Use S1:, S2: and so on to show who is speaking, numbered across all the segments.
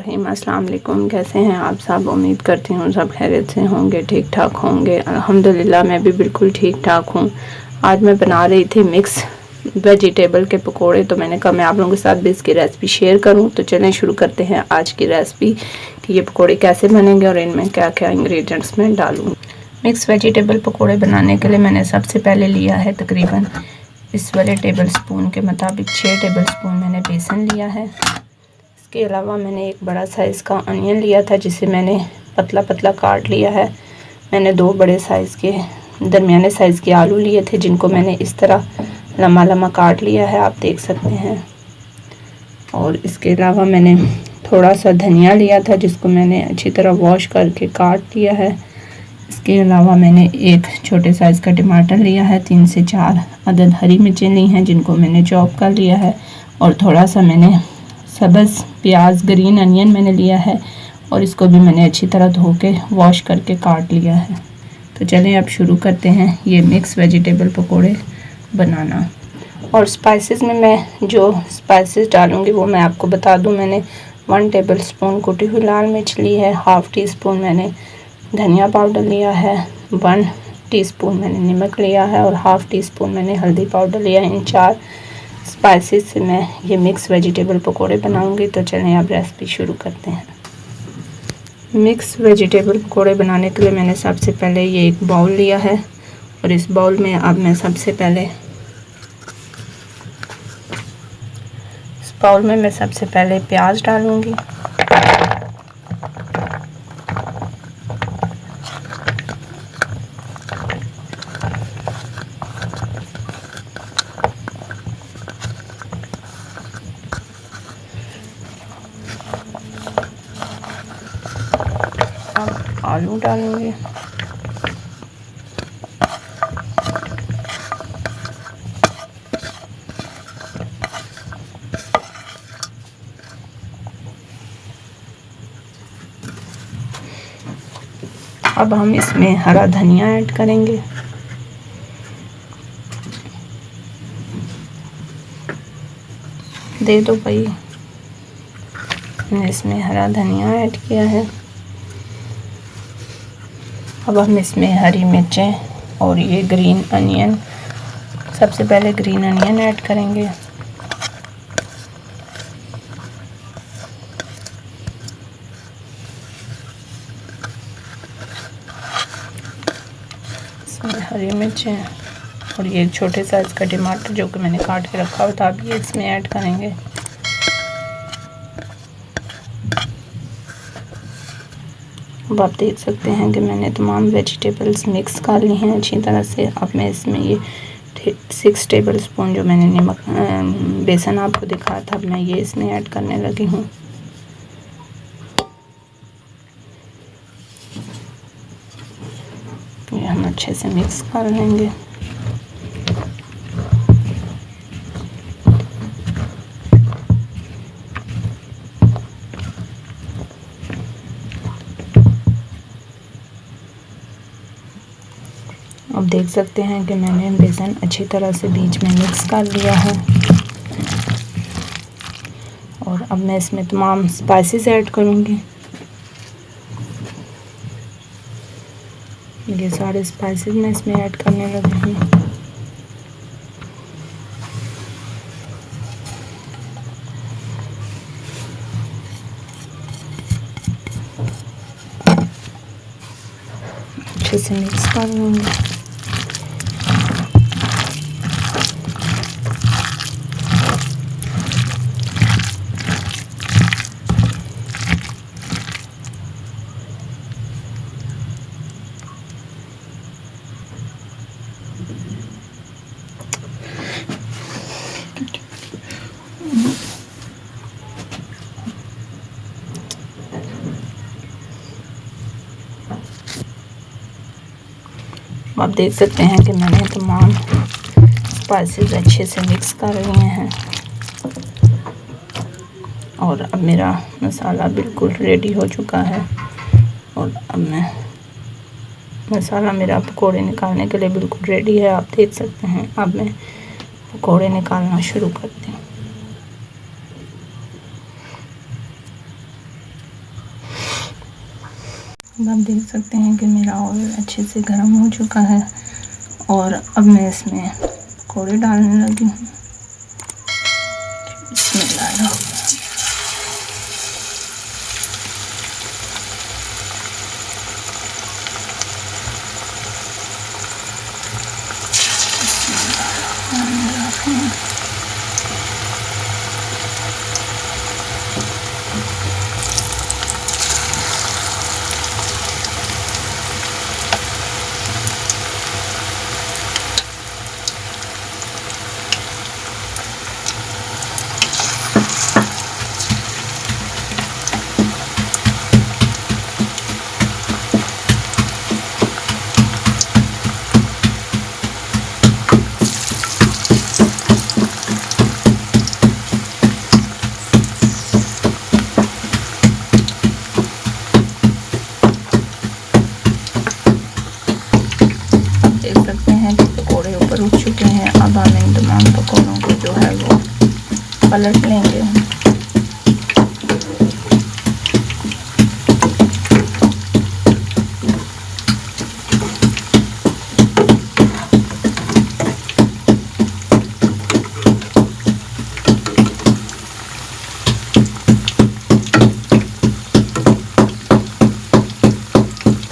S1: रहीम। अस्सलाम वालेकुम। कैसे हैं आप सब? उम्मीद करती हूँ सब खैरियत से होंगे, ठीक ठाक होंगे। अल्हम्दुलिल्लाह मैं भी बिल्कुल ठीक ठाक हूँ। आज मैं बना रही थी मिक्स वेजिटेबल के पकोड़े, तो मैंने कहा मैं आप लोगों के साथ भी इसकी रेसिपी शेयर करूँ। तो चलें शुरू करते हैं आज की रेसिपी कि ये पकोड़े कैसे बनेंगे और इनमें क्या क्या इंग्रेडिएंट्स मैं डालूँगी। मिक्स वेजिटेबल पकोड़े बनाने के लिए मैंने सबसे पहले लिया है तकरीबन इस वाले टेबल स्पून के मुताबिक 6 टेबल स्पून मैंने बेसन लिया है। इसके अलावा मैंने एक बड़ा साइज़ का अनियन लिया था जिसे मैंने पतला पतला काट लिया है। मैंने 2 बड़े साइज़ के दरमियाने साइज़ के आलू लिए थे जिनको मैंने इस तरह लम्बा लम्बा काट लिया है, आप देख सकते हैं। और इसके अलावा मैंने थोड़ा सा धनिया लिया था जिसको मैंने अच्छी तरह वॉश करके काट लिया है। इसके अलावा मैंने एक छोटे साइज़ का टमाटर लिया है, 3 से 4 अदद हरी मिर्चें ली हैं जिनको मैंने चॉप कर लिया है। और थोड़ा सा मैंने सब्ज़ प्याज ग्रीन अनियन मैंने लिया है और इसको भी मैंने अच्छी तरह धो के वॉश करके काट लिया है। तो चलें अब शुरू करते हैं ये मिक्स वेजिटेबल पकोड़े बनाना। और स्पाइसेस में मैं जो स्पाइसेस डालूँगी वो मैं आपको बता दूँ। मैंने 1 टेबल स्पून कुटी हुई लाल मिर्च ली है, हाफ़ टी स्पून मैंने धनिया पाउडर लिया है, 1 टीस्पून मैंने नमक लिया है और हाफ़ टी स्पून मैंने हल्दी पाउडर लिया है। इन 4 स्पाइसेस से मैं ये मिक्स वेजिटेबल पकोड़े बनाऊंगी। तो चलें अब रेसिपी शुरू करते हैं। मिक्स वेजिटेबल पकोड़े बनाने के लिए मैंने सबसे पहले ये एक बाउल लिया है और इस बाउल में अब मैं सबसे पहले प्याज डालूंगी। आलू डालूंगी। अब हम इसमें हरा धनिया ऐड करेंगे। दे दो भाई। मैंने इसमें हरा धनिया ऐड किया है। अब हम इसमें हरी मिर्चें और ये ग्रीन अनियन, सबसे पहले ग्रीन अनियन ऐड करेंगे। इसमें हरी मिर्चें और ये एक छोटे साइज़ का टमाटर जो कि मैंने काट के रखा हुआ था, अब ये इसमें ऐड करेंगे। अब आप देख सकते हैं कि मैंने तमाम वेजिटेबल्स मिक्स कर ली हैं अच्छी तरह से। अब मैं इसमें ये 6 टेबल स्पून जो मैंने नमक बेसन आपको दिखाया था, अब मैं ये इसमें ऐड करने लगी हूँ। ये हम अच्छे से मिक्स कर लेंगे। अब देख सकते हैं कि मैंने बेसन अच्छी तरह से बीच में मिक्स कर लिया है। और अब मैं इसमें तमाम स्पाइसेस ऐड करूँगी। ये सारे स्पाइसेस मैं इसमें ऐड करने लगी हूँ। अच्छे से मिक्स कर लूँगी। आप देख सकते हैं कि मैंने तमाम स्पाइसेस अच्छे से मिक्स कर लिए हैं और अब मेरा मसाला बिल्कुल रेडी हो चुका है। और अब मैं मसाला मेरा पकोड़े निकालने के लिए बिल्कुल रेडी है, आप देख सकते हैं। अब मैं पकोड़े निकालना शुरू करती हूँ। आप देख सकते हैं कि मेरा ऑयल अच्छे से गर्म हो चुका है और अब मैं इसमें पकौड़े डालने लगी हूँ। देख सकते हैं कि पकोड़े ऊपर उठ चुके हैं। अब हम इन तमाम पकौड़ों को जो है वो पलट लेंगे।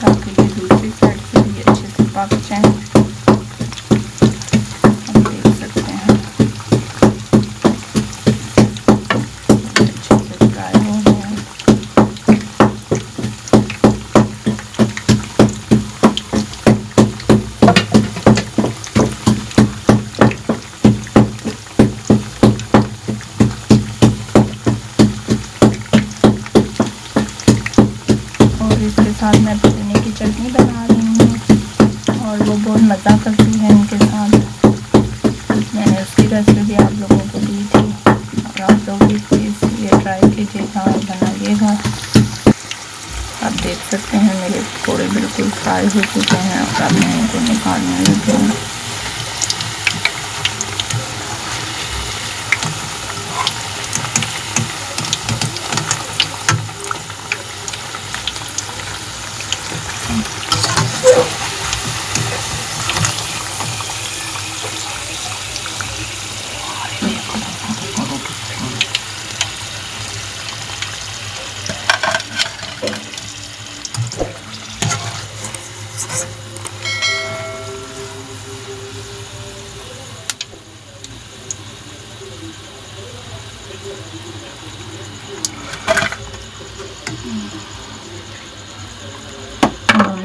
S1: ताकि ये दूसरी साइड से भी अच्छे से पक जाए। हम देख सकते हैं अच्छे से फ्राई हो गए हैं। और इसके साथ मैं पुदीने की चटनी बना रही हूँ और वो बहुत मज़ा करती है इनके साथ। मैंने उसकी रेसिपी भी आप लोगों को दी थी और आप लोग भी प्लीज़ ये ट्राई कीजिएगा और बनाइएगा। आप देख सकते हैं मेरे पकौड़े बिल्कुल फ्राई हो चुके हैं और अब मैं इनको निकालने लगी हूँ।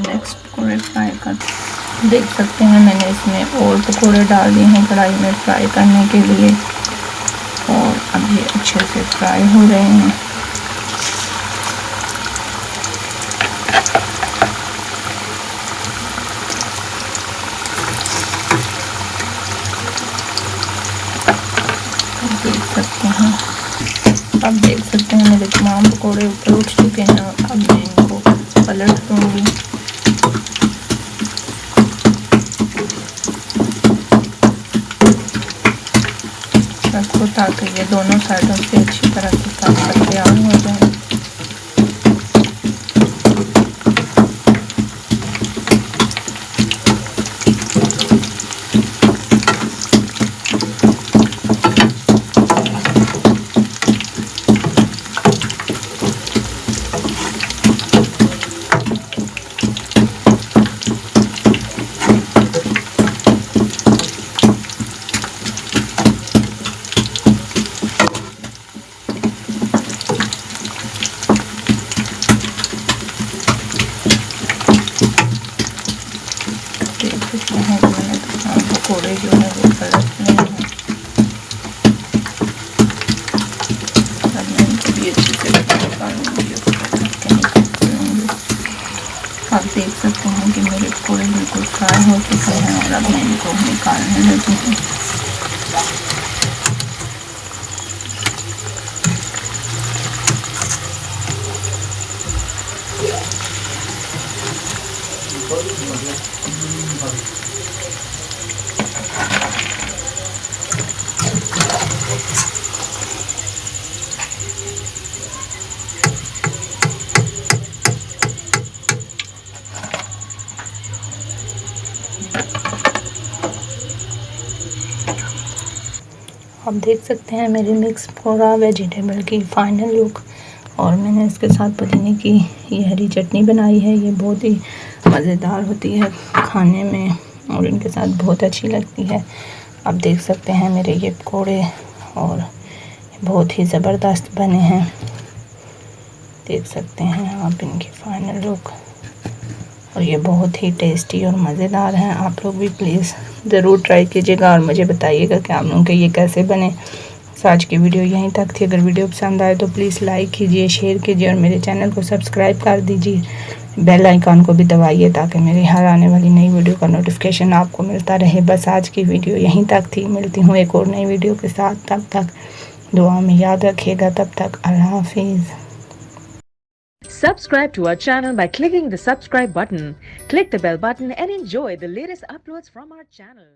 S1: नेक्स्ट पकौड़े फ्राई कर देख सकते हैं मैंने इसमें और पकौड़े डाल दिए हैं कढ़ाई में फ्राई करने के लिए और अब ये अच्छे से फ्राई हो रहे हैं। अब देख सकते हैं मेरे तमाम पकौड़े ऊपर उठ चुके हैं और अब मैं इनको पलट दूँगी। रखो ताकि ये दोनों साइडों से अच्छी तरह से पक कर तैयार हो जाए। पकौड़े जो है वो पलट लिए हैं। अब मैं इनको भी अच्छी से निकालूंगी। आप देख सकते हैं कि मेरे पकौड़े बिल्कुल फ्राई हो चुके हैं और अब मैं इनको निकालने लगी हूँ। आप देख सकते हैं मेरे मिक्स पकोड़ा वेजिटेबल की फाइनल लुक। और मैंने इसके साथ पुदीने की ये हरी चटनी बनाई है। ये बहुत ही मज़ेदार होती है खाने में और इनके साथ बहुत अच्छी लगती है। आप देख सकते हैं मेरे ये पकोड़े और बहुत ही ज़बरदस्त बने हैं। देख सकते हैं आप इनकी फाइनल लुक और ये बहुत ही टेस्टी और मज़ेदार हैं। आप लोग भी प्लीज़ ज़रूर ट्राई कीजिएगा और मुझे बताइएगा कि आप लोगों के ये कैसे बने। आज की वीडियो यहीं तक थी। अगर वीडियो पसंद आए तो प्लीज़ लाइक कीजिए, शेयर कीजिए और मेरे चैनल को सब्सक्राइब कर दीजिए। बेल आइकॉन को भी दबाइए ताकि मेरी हर आने वाली नई वीडियो का नोटिफिकेशन आपको मिलता रहे। बस आज की वीडियो यहीं तक थी। मिलती हूँ एक और नई वीडियो के साथ। तब तक दुआ में याद रखिएगा। तब तक अल्लाह हाफिज़।
S2: Subscribe to our channel by clicking the subscribe button. Click the bell button and enjoy the latest uploads from our channel.